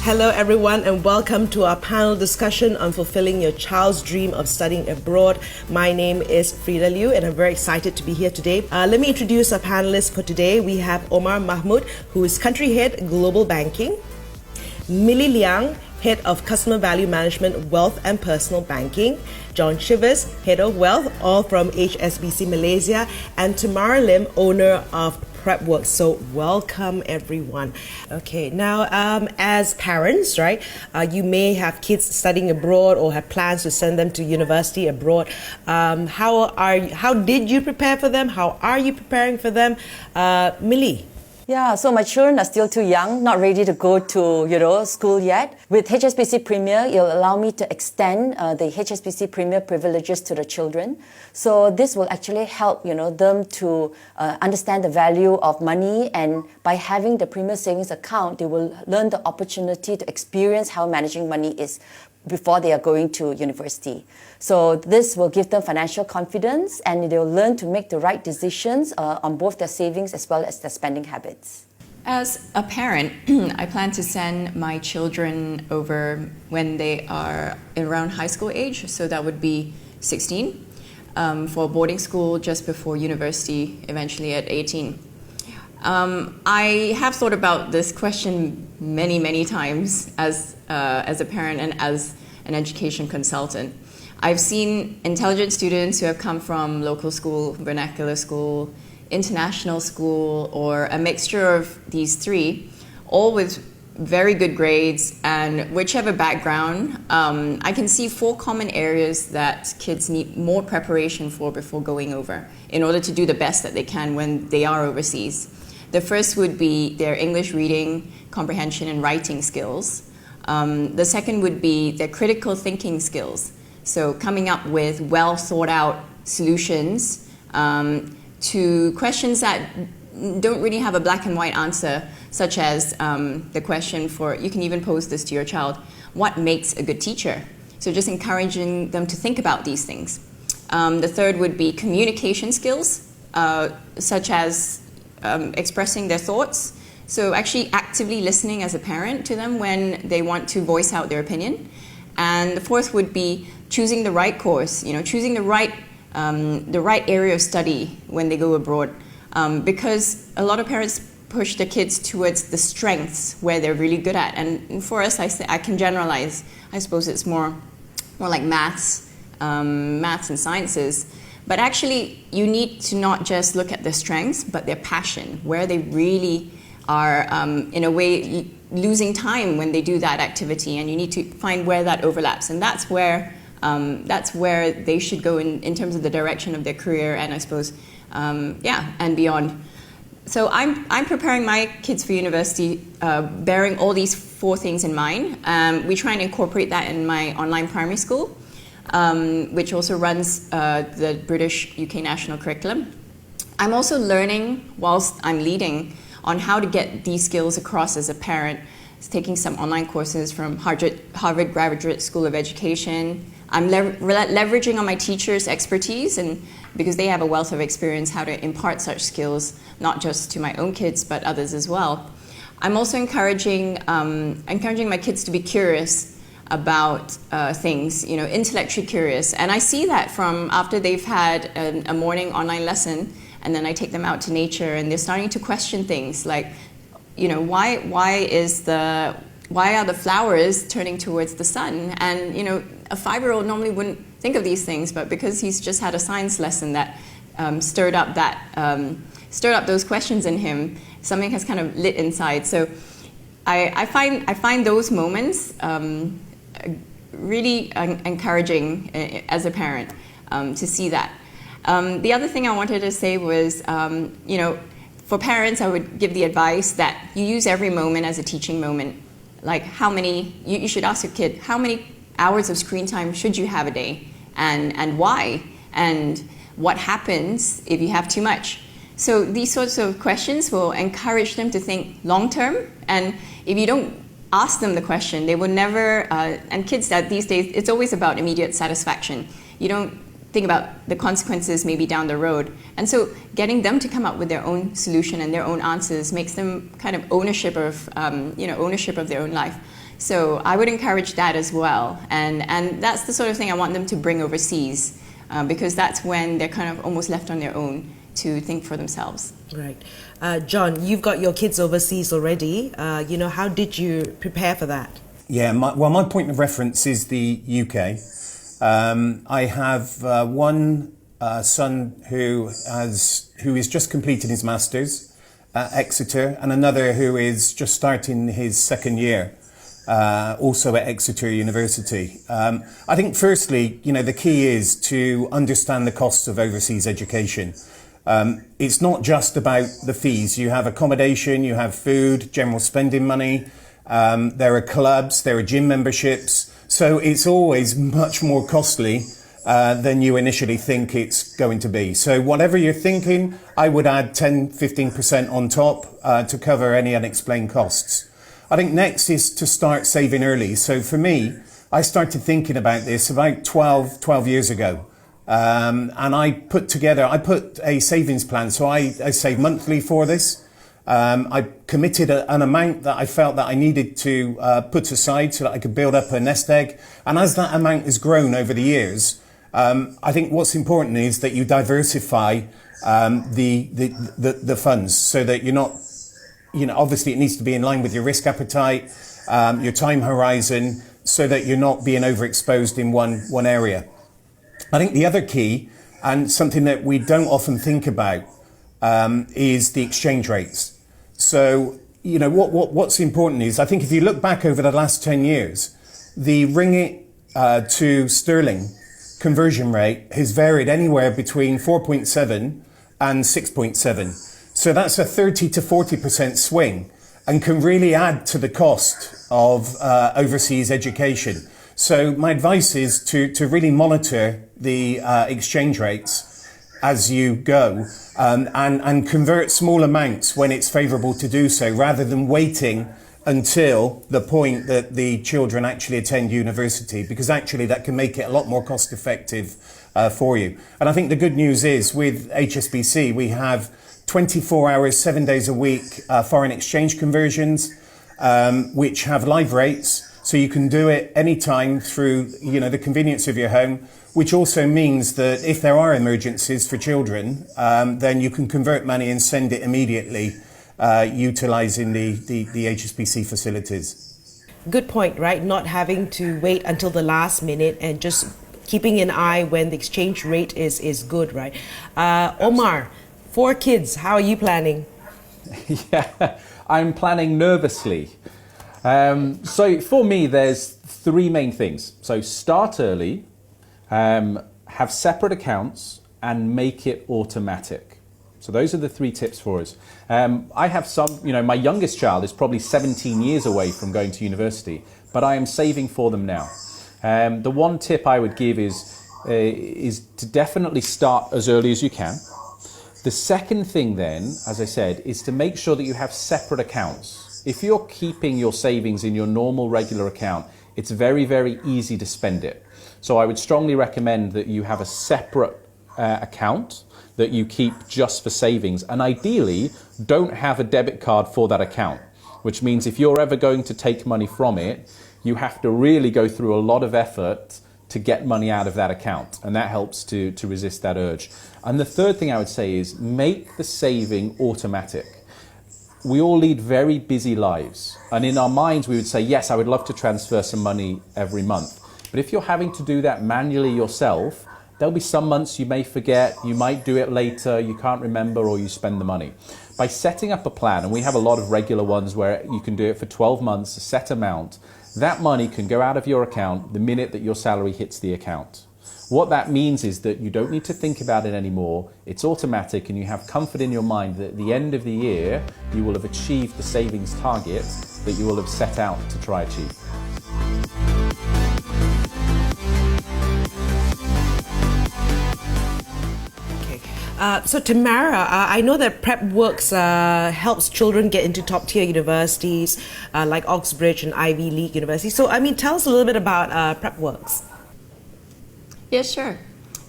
Hello everyone and welcome to our panel discussion on fulfilling your child's dream of studying abroad. My name is Freda Liu and I'm very excited to be here today. Let me introduce our panelists for today. We have Omar Mahmoud, who is Country Head Global Banking, Mily Liang, Head of Customer Value Management, Wealth and Personal Banking, John Chivers, Head of Wealth, all from HSBC Malaysia, and Tamara, owner of PrepWorks. So welcome everyone. Okay, now as parents, right, you may have kids studying abroad or have plans to send them to university abroad. How did you prepare for them? How are you preparing for them? Mily? Yeah, so my children are still too young, not ready to go to, school yet. With HSBC Premier, it'll allow me to extend the HSBC Premier privileges to the children. So this will actually help, them to understand the value of money, and by having the Premier savings account, they will learn the opportunity to experience how managing money is before they are going to university. So this will give them financial confidence and they'll learn to make the right decisions on both their savings as well as their spending habits. As a parent, I plan to send my children over when they are around high school age, so that would be 16, for boarding school just before university, eventually at 18. I have thought about this question many times as a parent and as an education consultant. I've seen intelligent students who have come from local school, vernacular school, international school, or a mixture of these three, all with very good grades, and whichever background, I can see 4 common areas that kids need more preparation for before going over in order to do the best that they can when they are overseas. The first would be their English reading, comprehension, and writing skills. The second would be their critical thinking skills. So coming up with well thought out solutions to questions that don't really have a black and white answer, such as the question for, you can even pose this to your child, what makes a good teacher? So just encouraging them to think about these things. The third would be communication skills, such as expressing their thoughts. So actually actively listening as a parent to them when they want to voice out their opinion. And the fourth would be choosing the right course, choosing the right area of study when they go abroad. Because a lot of parents push their kids towards the strengths where they're really good at. And for us, I can generalize. I suppose it's more like maths and sciences. But actually, you need to not just look at their strengths, but their passion, where they really are, in a way, losing time when they do that activity, and you need to find where that overlaps. And that's where they should go in terms of the direction of their career, and I suppose, and beyond. So I'm preparing my kids for university, bearing all these 4 things in mind. We try and incorporate that in my online primary school, which also runs the British UK national curriculum. I'm also learning whilst I'm leading on how to get these skills across as a parent. Taking some online courses from Harvard Graduate School of Education. I'm leveraging on my teachers' expertise, and because they have a wealth of experience, how to impart such skills, not just to my own kids, but others as well. I'm also encouraging my kids to be curious about things, intellectually curious. And I see that from after they've had a morning online lesson, and then I take them out to nature, and they're starting to question things like, why are the flowers turning towards the sun? And a 5-year-old normally wouldn't think of these things, but because he's just had a science lesson that stirred up those questions in him, something has kind of lit inside. So I find those moments really encouraging as a parent to see that. The other thing I wanted to say was, for parents, I would give the advice that you use every moment as a teaching moment. Like you should ask your kid, how many hours of screen time should you have a day? And why? And what happens if you have too much? So these sorts of questions will encourage them to think long term. And if you don't ask them the question, they will never, and kids these days, it's always about immediate satisfaction. You don't think about the consequences maybe down the road. And so getting them to come up with their own solution and their own answers makes them kind of ownership of their own life. So I would encourage that as well. And that's the sort of thing I want them to bring overseas, because that's when they're kind of almost left on their own to think for themselves. Right. John, you've got your kids overseas already. How did you prepare for that? Yeah, my point of reference is the UK. I have one son who has just completed his Masters at Exeter, and another who is just starting his second year, also at Exeter University. I think firstly, the key is to understand the costs of overseas education. It's not just about the fees. You have accommodation, you have food, general spending money, there are clubs, there are gym memberships. So it's always much more costly than you initially think it's going to be. So whatever you're thinking, I would add 10-15% on top to cover any unexplained costs. I think next is to start saving early. So for me, I started thinking about this about 12 years ago. And I put a savings plan. So I save monthly for this. I committed an amount that I felt that I needed to put aside so that I could build up a nest egg. And as that amount has grown over the years, I think what's important is that you diversify the funds so that you're not, obviously it needs to be in line with your risk appetite, your time horizon, so that you're not being overexposed in one area. I think the other key, and something that we don't often think about, is the exchange rates. So, what's important is, I think if you look back over the last 10 years, the ringgit to sterling conversion rate has varied anywhere between 4.7 and 6.7. So that's a 30 to 40% swing and can really add to the cost of overseas education. So my advice is to really monitor the exchange rates as you go, and convert small amounts when it's favourable to do so, rather than waiting until the point that the children actually attend university, because actually that can make it a lot more cost effective for you. And I think the good news is with HSBC, we have 24 hours, 7 days a week foreign exchange conversions, which have live rates. So you can do it anytime through, the convenience of your home, which also means that if there are emergencies for children, then you can convert money and send it immediately, utilising the HSBC facilities. Good point, right? Not having to wait until the last minute and just keeping an eye when the exchange rate is good, right? Omar, 4 kids, how are you planning? Yeah, I'm planning nervously. So for me, there's 3 main things. So start early, have separate accounts, and make it automatic. So those are the 3 tips for us. I have some, my youngest child is probably 17 years away from going to university, but I am saving for them now. The one tip I would give is to definitely start as early as you can. The second thing then, as I said, is to make sure that you have separate accounts. If you're keeping your savings in your normal regular account, it's very, very easy to spend it. So I would strongly recommend that you have a separate account that you keep just for savings, and ideally don't have a debit card for that account, which means if you're ever going to take money from it, you have to really go through a lot of effort to get money out of that account, and that helps to resist that urge. And the third thing I would say is make the saving automatic. We all lead very busy lives, and in our minds we would say, yes, I would love to transfer some money every month. But if you're having to do that manually yourself, there'll be some months you may forget, you might do it later, you can't remember, or you spend the money. By setting up a plan, and we have a lot of regular ones where you can do it for 12 months, a set amount, that money can go out of your account the minute that your salary hits the account. What that means is that you don't need to think about it anymore, it's automatic, and you have comfort in your mind that at the end of the year you will have achieved the savings target that you will have set out to try achieve. So Tamara, I know that PrepWorks helps children get into top tier universities like Oxbridge and Ivy League universities. So tell us a little bit about PrepWorks. Yeah, sure.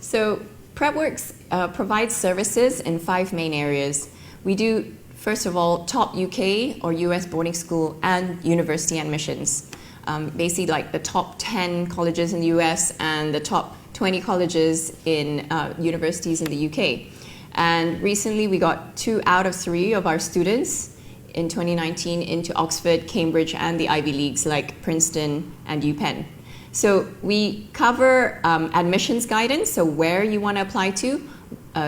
So PrepWorks provides services in 5 main areas. We do, first of all, top UK or US boarding school and university admissions. basically like the top 10 colleges in the US and the top 20 colleges in universities in the UK. And recently we got 2 out of 3 of our students in 2019 into Oxford, Cambridge, and the Ivy Leagues like Princeton and UPenn. So we cover admissions guidance, so where you want to apply to,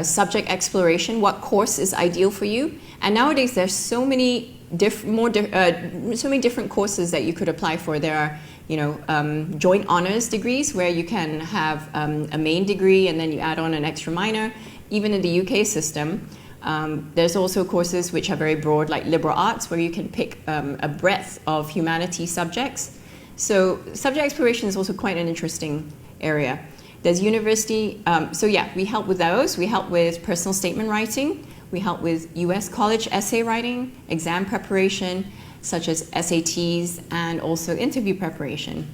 subject exploration, what course is ideal for you. And nowadays there's so many different courses that you could apply for. There are, joint honors degrees where you can have a main degree and then you add on an extra minor. Even in the UK system, there's also courses which are very broad, like liberal arts, where you can pick a breadth of humanities subjects. So subject exploration is also quite an interesting area. There's university, we help with those. We help with personal statement writing. We help with US college essay writing, exam preparation, such as SATs, and also interview preparation.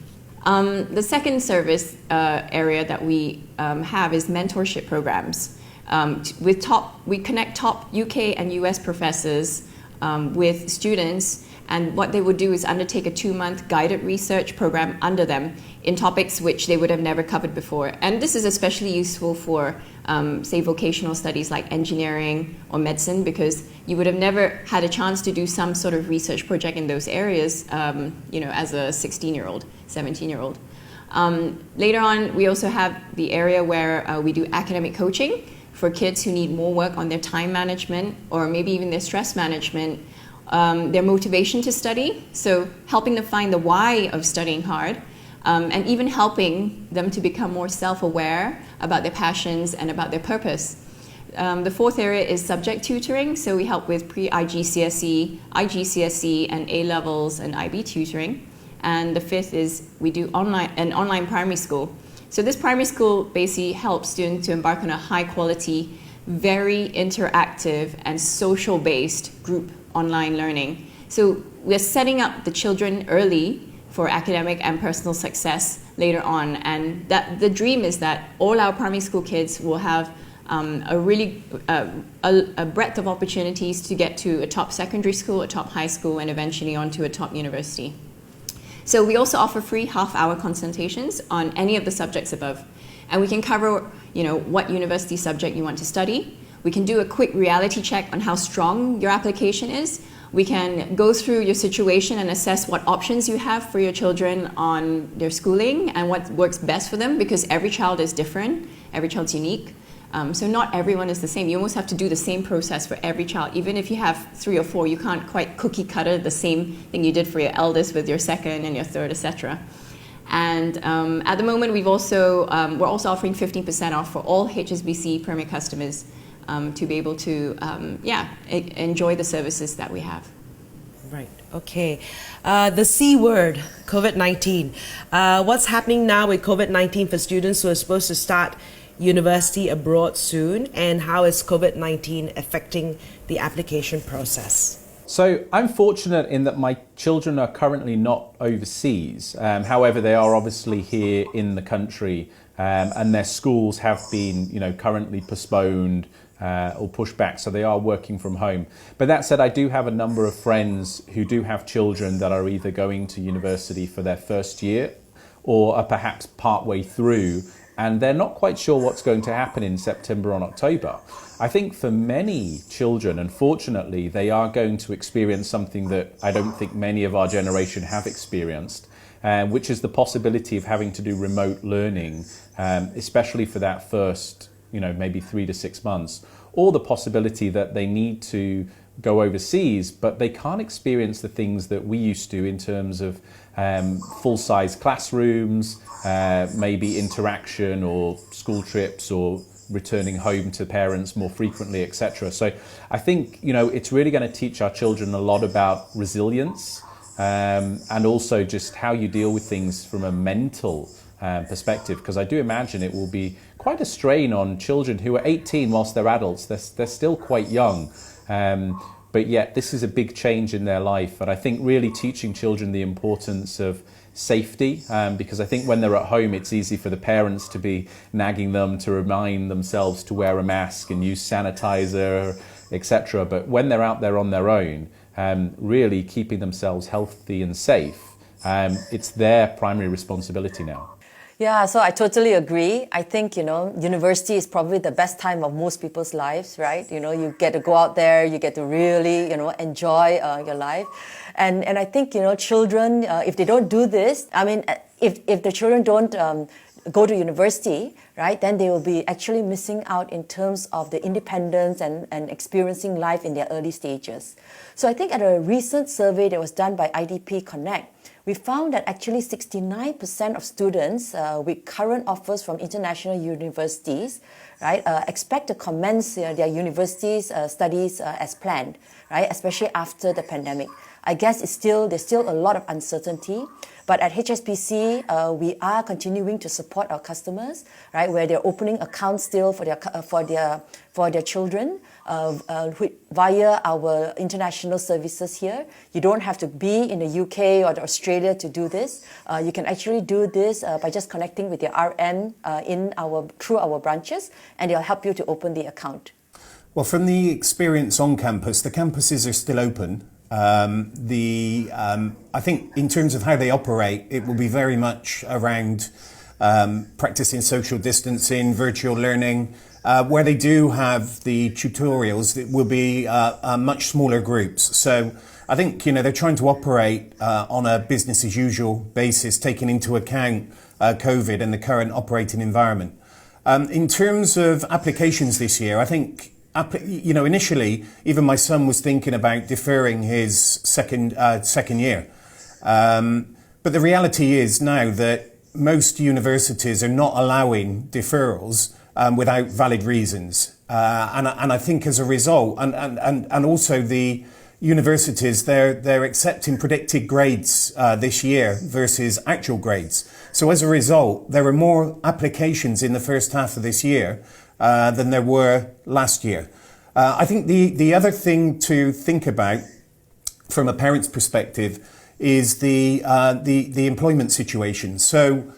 The second service area that we have is mentorship programs. We connect top UK and US professors with students, and what they would do is undertake a 2-month guided research program under them in topics which they would have never covered before. And this is especially useful for, say, vocational studies like engineering or medicine, because you would have never had a chance to do some sort of research project in those areas, as a 16-year-old, 17-year-old. Later on, we also have the area where we do academic coaching for kids who need more work on their time management or maybe even their stress management, their motivation to study, so helping them find the why of studying hard, and even helping them to become more self-aware about their passions and about their purpose. The fourth area is subject tutoring, so we help with pre-IGCSE, IGCSE, and A-levels and IB tutoring. And the fifth is we do an online primary school. So this primary school basically helps students to embark on a high-quality, very interactive and social-based group online learning. So we're setting up the children early for academic and personal success later on. And that the dream is that all our primary school kids will have a breadth of opportunities to get to a top secondary school, a top high school, and eventually onto a top university. So we also offer free half-hour consultations on any of the subjects above. And we can cover, what university subject you want to study. We can do a quick reality check on how strong your application is. We can go through your situation and assess what options you have for your children on their schooling and what works best for them, because every child is different, every child's unique. So not everyone is the same. You almost have to do the same process for every child. Even if you have 3 or 4, you can't quite cookie cutter the same thing you did for your eldest with your second and your third, etc. And at the moment, we're also offering 15% off for all HSBC Premier customers to be able to enjoy the services that we have. Right. Okay. The C word, COVID-19. What's happening now with COVID-19 for students who are supposed to start university abroad soon, and how is COVID-19 affecting the application process? So I'm fortunate in that my children are currently not overseas. However, they are obviously here in the country, and their schools have been, currently postponed or pushed back, so they are working from home. But that said, I do have a number of friends who do have children that are either going to university for their first year or are perhaps partway through, and they're not quite sure what's going to happen in September or October. I think for many children, unfortunately, they are going to experience something that I don't think many of our generation have experienced, which is the possibility of having to do remote learning, especially for that first, maybe 3 to 6 months, or the possibility that they need to go overseas, but they can't experience the things that we used to in terms of full-size classrooms, maybe interaction or school trips or returning home to parents more frequently, etc. So I think, it's really going to teach our children a lot about resilience and also just how you deal with things from a mental perspective, because I do imagine it will be quite a strain on children who are 18 whilst they're adults. They're still quite young. But yet this is a big change in their life. And I think really teaching children the importance of safety, because I think when they're at home, it's easy for the parents to be nagging them to remind themselves to wear a mask and use sanitizer, etc. But when they're out there on their own, really keeping themselves healthy and safe It's their primary responsibility now. Yeah, so I totally agree. I think, university is probably the best time of most people's lives, right? You get to go out there, you get to really, enjoy your life. And I think, children, if they don't do this, I mean, if the children don't go to university, right, then they will be actually missing out in terms of the independence and experiencing life in their early stages. So I think at a recent survey that was done by IDP Connect, we found that actually 69% of students with current offers from international universities, right, expect to commence their university's studies as planned, right, especially after the pandemic. I guess there's still a lot of uncertainty, but at HSBC, we are continuing to support our customers, right, where they're opening accounts still for their children via our international services here. You don't have to be in the UK or Australia to do this. You can actually do this by just connecting with your RM through our branches, and they'll help you to open the account. Well, from the experience on campus, the campuses are still open. I think in terms of how they operate, it will be very much around practicing social distancing, virtual learning. Where they do have the tutorials, it will be much smaller groups. So I think, they're trying to operate on a business as usual basis, taking into account COVID and the current operating environment. In terms of applications this year, I think initially, even my son was thinking about deferring his second year. But the reality is now that most universities are not allowing deferrals without valid reasons. And I think as a result, and also the universities, they're accepting predicted grades this year versus actual grades. So as a result, there are more applications in the first half of this year than there were last year. I think the other thing to think about from a parent's perspective is the employment situation. So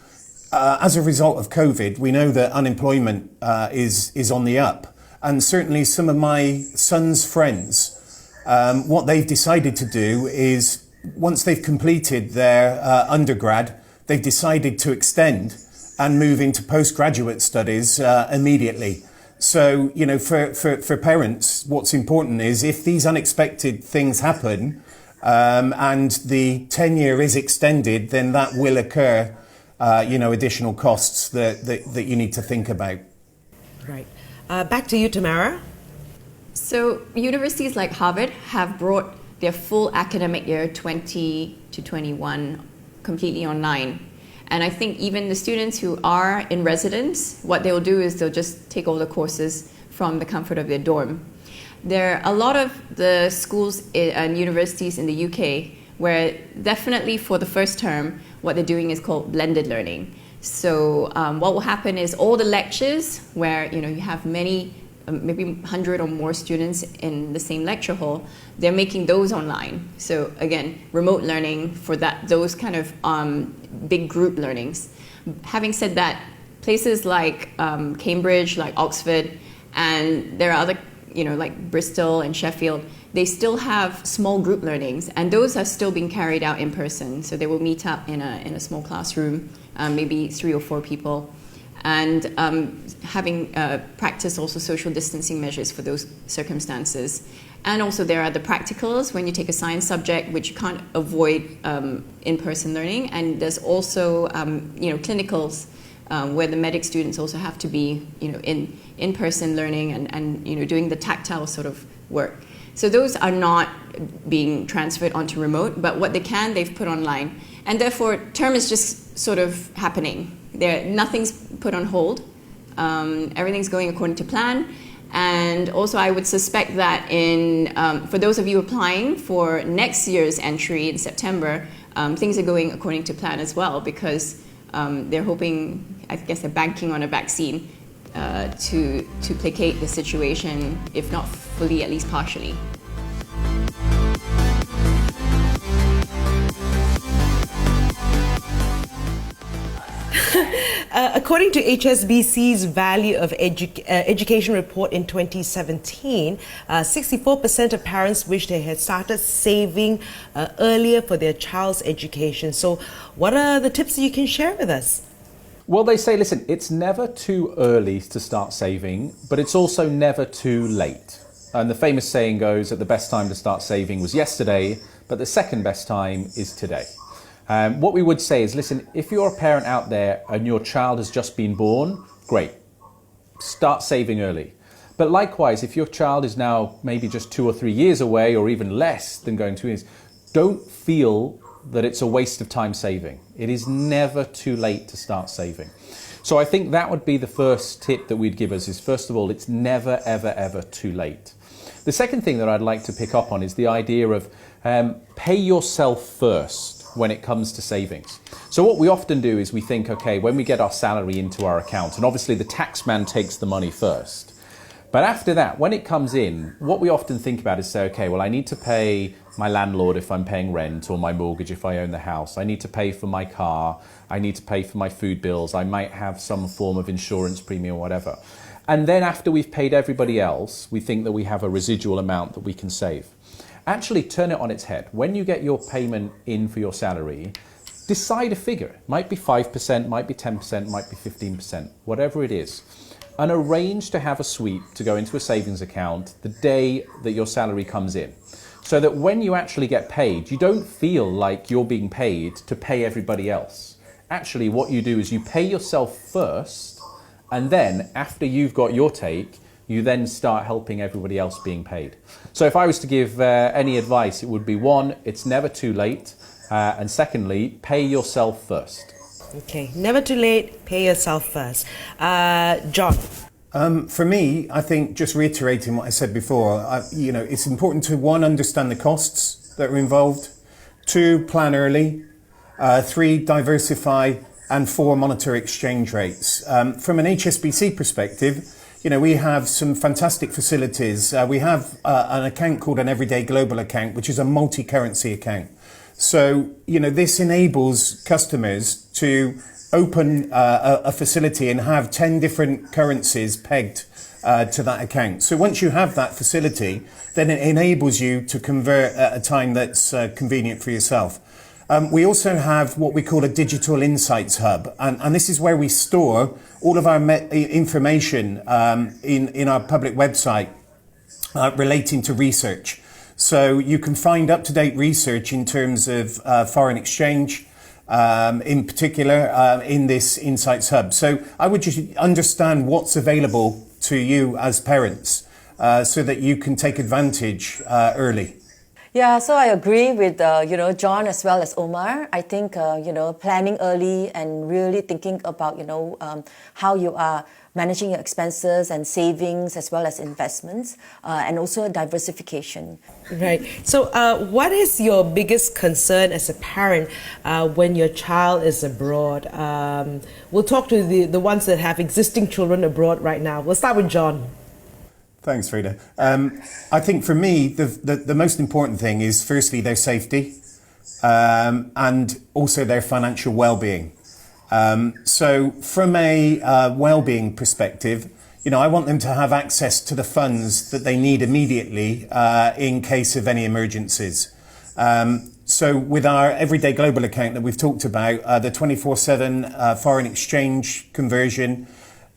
as a result of COVID, we know that unemployment is on the up. And certainly some of my son's friends, what they've decided to do is once they've completed their undergrad, they've decided to extend and move into postgraduate studies immediately. So, for parents, what's important is if these unexpected things happen and the tenure is extended, then that will occur, additional costs that you need to think about. Right. Back to you, Tamara. So universities like Harvard have brought their full academic year 20 to 21 completely online. And I think even the students who are in residence, what they'll do is they'll just take all the courses from the comfort of their dorm. There are a lot of the schools and universities in the UK where definitely for the first term, what they're doing is called blended learning. So what will happen is all the lectures where you have many, maybe 100 or more students in the same lecture hall, they're making those online. So again, remote learning for those kind of big group learnings. Having said that, places like Cambridge, like Oxford, and there are other, like Bristol and Sheffield, they still have small group learnings, and those are still being carried out in person. So they will meet up in a small classroom, maybe 3 or 4 people, and having practiced also social distancing measures for those circumstances. And also there are the practicals when you take a science subject, which you can't avoid in-person learning. And there's also clinicals where the medic students also have to be in-person learning and doing the tactile sort of work. So those are not being transferred onto remote, but what they've put online. And therefore, term is just sort of happening. Nothing's put on hold. Everything's going according to plan. And also, I would suspect that for those of you applying for next year's entry in September, things are going according to plan as well, because they're hoping, I guess they're banking on a vaccine to placate the situation, if not fully, at least partially. According to HSBC's Value of Education report in 2017, 64% of parents wish they had started saving earlier for their child's education. So what are the tips that you can share with us? Well, they say, listen, it's never too early to start saving, but it's also never too late. And the famous saying goes that the best time to start saving was yesterday, but the second best time is today. What we would say is, listen, if you're a parent out there and your child has just been born, great, start saving early. But likewise, if your child is now maybe just 2 or 3 years away, or even less than going 2 years, don't feel that it's a waste of time saving. It is never too late to start saving. So I think that would be the first tip that we'd give us is, first of all, it's never, ever, ever too late. The second thing that I'd like to pick up on is the idea of pay yourself first when it comes to savings. So what we often do is we think, okay, when we get our salary into our account, and obviously the tax man takes the money first. But after that, when it comes in, what we often think about is say, okay, well, I need to pay my landlord if I'm paying rent, or my mortgage if I own the house. I need to pay for my car. I need to pay for my food bills. I might have some form of insurance premium or whatever. And then after we've paid everybody else, we think that we have a residual amount that we can save. Actually, turn it on its head. When you get your payment in for your salary, decide a figure. It might be 5%, might be 10%, might be 15%, whatever it is. And arrange to have a sweep to go into a savings account the day that your salary comes in. So that when you actually get paid, you don't feel like you're being paid to pay everybody else. Actually, what you do is you pay yourself first, and then after you've got your take, you then start helping everybody else being paid. So if I was to give any advice, it would be, one, it's never too late, and secondly, pay yourself first. Okay, never too late, pay yourself first. John? For me, I think just reiterating what I said before, it's important to, one, understand the costs that are involved, 2, plan early, 3, diversify, and 4, monitor exchange rates. From an HSBC perspective, we have some fantastic facilities. We have an account called an Everyday Global account, which is a multi-currency account. So, this enables customers to open a facility and have 10 different currencies pegged to that account. So once you have that facility, then it enables you to convert at a time that's convenient for yourself. We also have what we call a digital insights hub, and this is where we store all of our information in our public website relating to research. So you can find up-to-date research in terms of foreign exchange, in particular in this Insights Hub. So I would just understand what's available to you as parents so that you can take advantage early. Yeah, so I agree with John as well as Omar. I think planning early and really thinking about how you are managing your expenses and savings as well as investments, and also diversification. Right. So what is your biggest concern as a parent when your child is abroad? We'll talk to the ones that have existing children abroad right now. We'll start with John. Thanks, Freda. I think for me, the most important thing is firstly their safety and also their financial well-being. So from a well-being perspective, I want them to have access to the funds that they need immediately in case of any emergencies. So with our Everyday Global account that we've talked about, the 24/7 foreign exchange conversion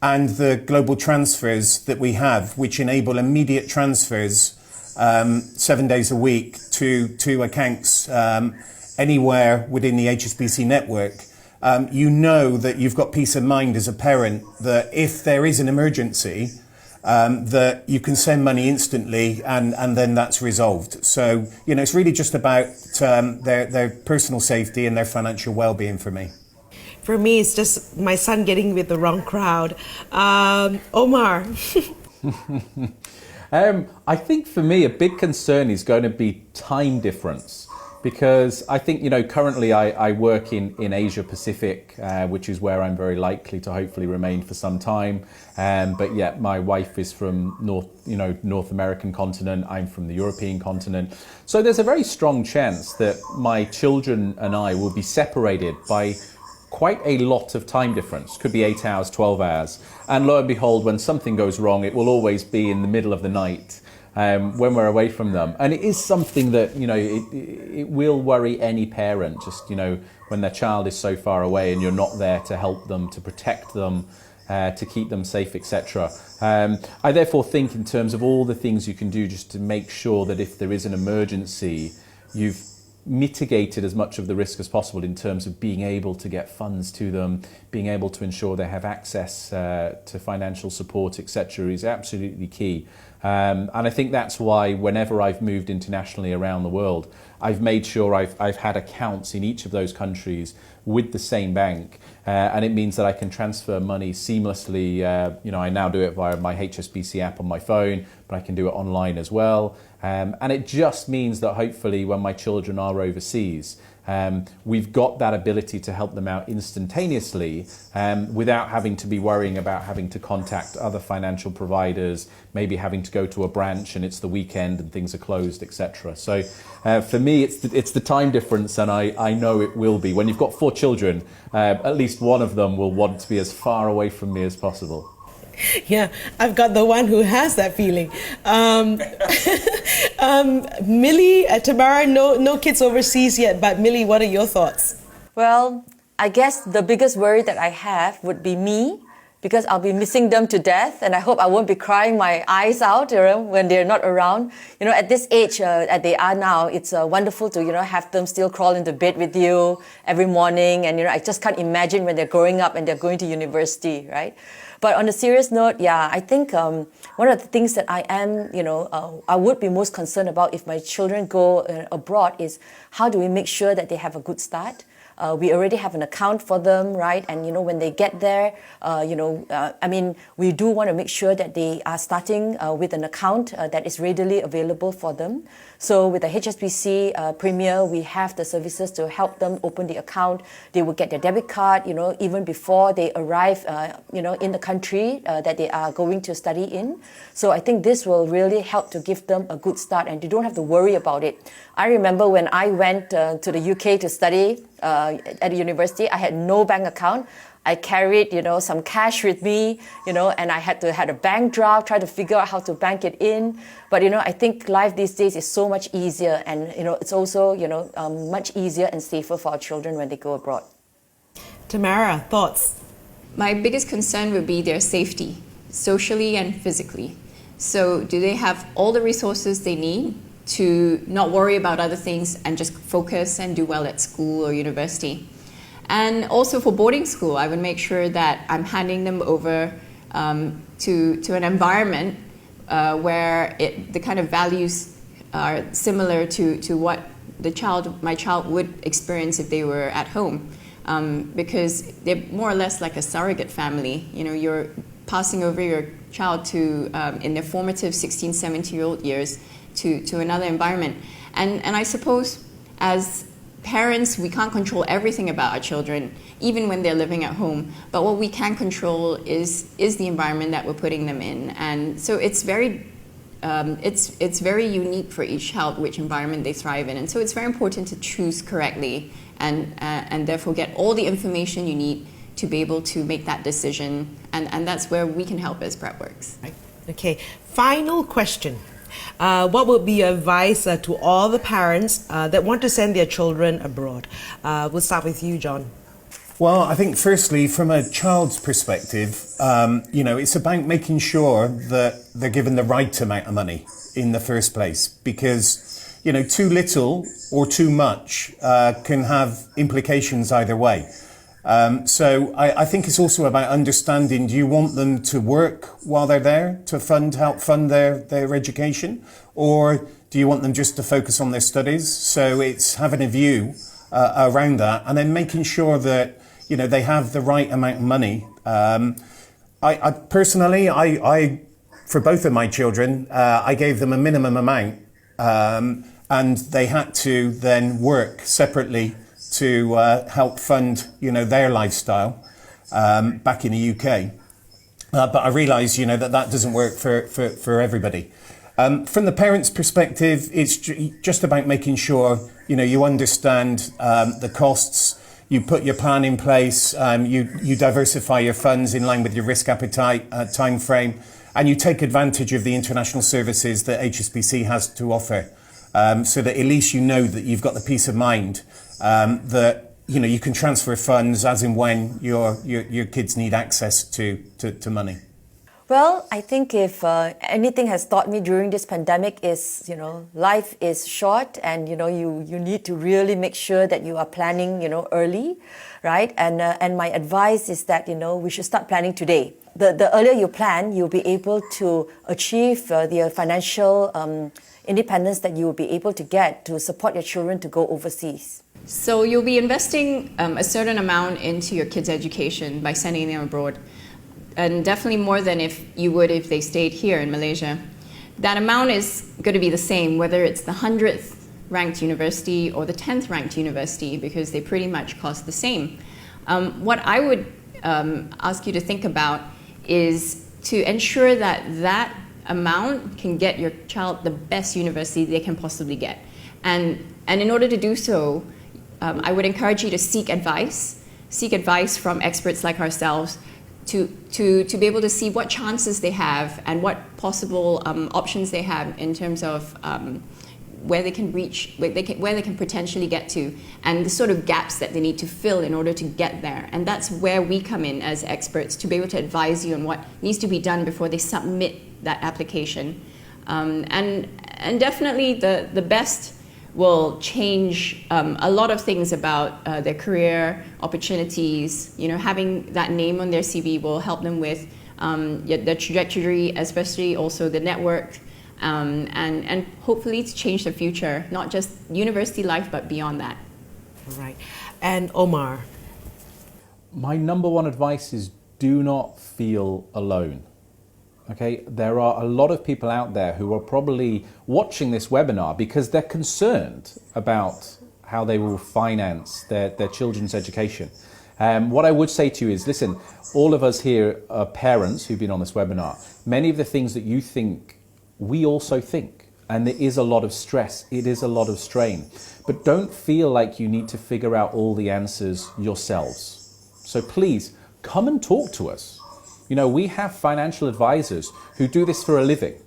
and the global transfers that we have, which enable immediate transfers 7 days a week to accounts anywhere within the HSBC network, that you've got peace of mind as a parent that if there is an emergency, that you can send money instantly and then that's resolved. So, it's really just about their personal safety and their financial well-being for me. For me, it's just my son getting with the wrong crowd. Omar? I think for me, a big concern is going to be time difference. Because I think, currently I work in Asia Pacific, which is where I'm very likely to hopefully remain for some time. But yet my wife is from North American continent. I'm from the European continent. So there's a very strong chance that my children and I will be separated by quite a lot of time difference. Could be 8 hours, 12 hours. And lo and behold, when something goes wrong, it will always be in the middle of the night when we're away from them. And it is something that, it will worry any parent, just, when their child is so far away and you're not there to help them, to protect them, to keep them safe, etc. I therefore think in terms of all the things you can do just to make sure that if there is an emergency, you've mitigated as much of the risk as possible in terms of being able to get funds to them, being able to ensure they have access to financial support, etc. is absolutely key. And I think that's why whenever I've moved internationally around the world, I've made sure I've had accounts in each of those countries with the same bank, and it means that I can transfer money seamlessly. I now do it via my HSBC app on my phone, but I can do it online as well. And it just means that hopefully when my children are overseas, we've got that ability to help them out instantaneously without having to be worrying about having to contact other financial providers, maybe having to go to a branch and it's the weekend and things are closed, etc. So for me, it's the time difference, and I know it will be. When you've got 4 children, at least one of them will want to be as far away from me as possible. Yeah, I've got the one who has that feeling. Mily, Tamara, no kids overseas yet, but Mily, what are your thoughts? Well, I guess the biggest worry that I have would be me, because I'll be missing them to death, and I hope I won't be crying my eyes out when they're not around. At this age that they are now, it's wonderful to have them still crawl into bed with you every morning, and I just can't imagine when they're growing up and they're going to university, right? But on a serious note, yeah, I think one of the things that I would be most concerned about if my children go abroad is how do we make sure that they have a good start? We already have an account for them, right? And when they get there, we do want to make sure that they are starting with an account that is readily available for them. So with the HSBC Premier, we have the services to help them open the account. They will get their debit card, even before they arrive, in the country that they are going to study in. So I think this will really help to give them a good start, and you don't have to worry about it. I remember when I went to the UK to study at a university, I had no bank account. I carried, some cash with me, and I had a bank draft, try to figure out how to bank it in. But, I think life these days is so much easier, and, it's also, much easier and safer for our children when they go abroad. Tamara, thoughts? My biggest concern would be their safety, socially and physically. So do they have all the resources they need to not worry about other things and just focus and do well at school or university? And also for boarding school, I would make sure that I'm handing them over to an environment where the kind of values are similar to what my child would experience if they were at home. Because they're more or less like a surrogate family. You're passing over your child to in their formative 16, 17-year-old years to another environment. And I suppose as parents, we can't control everything about our children, even when they're living at home. But what we can control is the environment that we're putting them in. And so it's very unique for each child which environment they thrive in. And so it's very important to choose correctly and therefore get all the information you need to be able to make that decision. And that's where we can help as PrepWorks. Okay, final question. What would be your advice to all the parents that want to send their children abroad? We'll start with you, John. Well, I think firstly, from a child's perspective, it's about making sure that they're given the right amount of money in the first place, because, too little or too much can have implications either way. So I think it's also about understanding, do you want them to work while they're there to help fund their education? Or do you want them just to focus on their studies? So it's having a view around that, and then making sure that, they have the right amount of money. I personally, for both of my children, I gave them a minimum amount, and they had to then work separately to help fund, their lifestyle back in the UK. But I realise, that doesn't work for everybody. From the parent's perspective, it's just about making sure, you understand the costs. you put your plan in place, you diversify your funds in line with your risk appetite, time frame, and you take advantage of the international services that HSBC has to offer, so that at least you know that you've got the peace of mind that you can transfer funds as and when your kids need access to money. Well, I think if anything has taught me during this pandemic is, life is short, and you need to really make sure that you are planning, early, right? And my advice is that we should start planning today. The earlier you plan, you'll be able to achieve the financial independence that you will be able to get to support your children to go overseas. So you'll be investing a certain amount into your kids' education by sending them abroad. And definitely more than if you would if they stayed here in Malaysia. That amount is going to be the same, whether it's the 100th ranked university or the 10th ranked university, because they pretty much cost the same. What I would ask you to think about is to ensure that that amount can get your child the best university they can possibly get. And in order to do so, I would encourage you to seek advice from experts like ourselves, to be able to see what chances they have and what possible options they have in terms of where they can reach, where they can potentially get to, and the sort of gaps that they need to fill in order to get there. And that's where we come in as experts, to be able to advise you on what needs to be done before they submit that application. And definitely the best will change a lot of things about their career opportunities. Having that name on their CV will help them with the trajectory, especially also the network, and hopefully to change the future, not just university life, but beyond that. Right. And Omar? My number one advice is do not feel alone. Okay, there are a lot of people out there who are probably watching this webinar because they're concerned about how they will finance their children's education. What I would say to you is, listen, all of us here are parents who've been on this webinar. Many of the things that you think, we also think. And there is a lot of stress. It is a lot of strain. But don't feel like you need to figure out all the answers yourselves. So please, come and talk to us. We have financial advisors who do this for a living.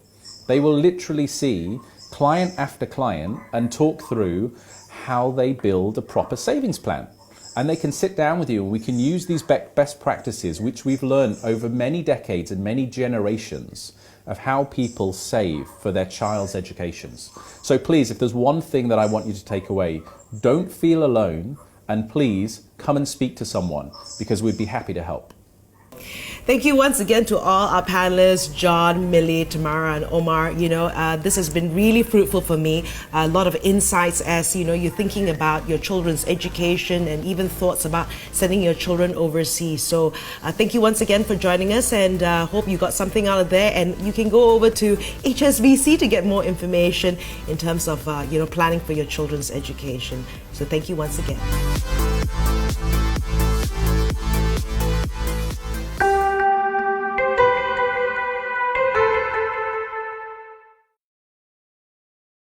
They will literally see client after client and talk through how they build a proper savings plan. And they can sit down with you, and we can use these best practices, which we've learned over many decades and many generations, of how people save for their child's educations. So please, if there's one thing that I want you to take away, don't feel alone, and please come and speak to someone, because we'd be happy to help. Thank you once again to all our panelists, John, Mily, Tamara, and Omar. This has been really fruitful for me. A lot of insights as, you're thinking about your children's education and even thoughts about sending your children overseas. So thank you once again for joining us, and hope you got something out of there. And you can go over to HSBC to get more information in terms of, planning for your children's education. So thank you once again.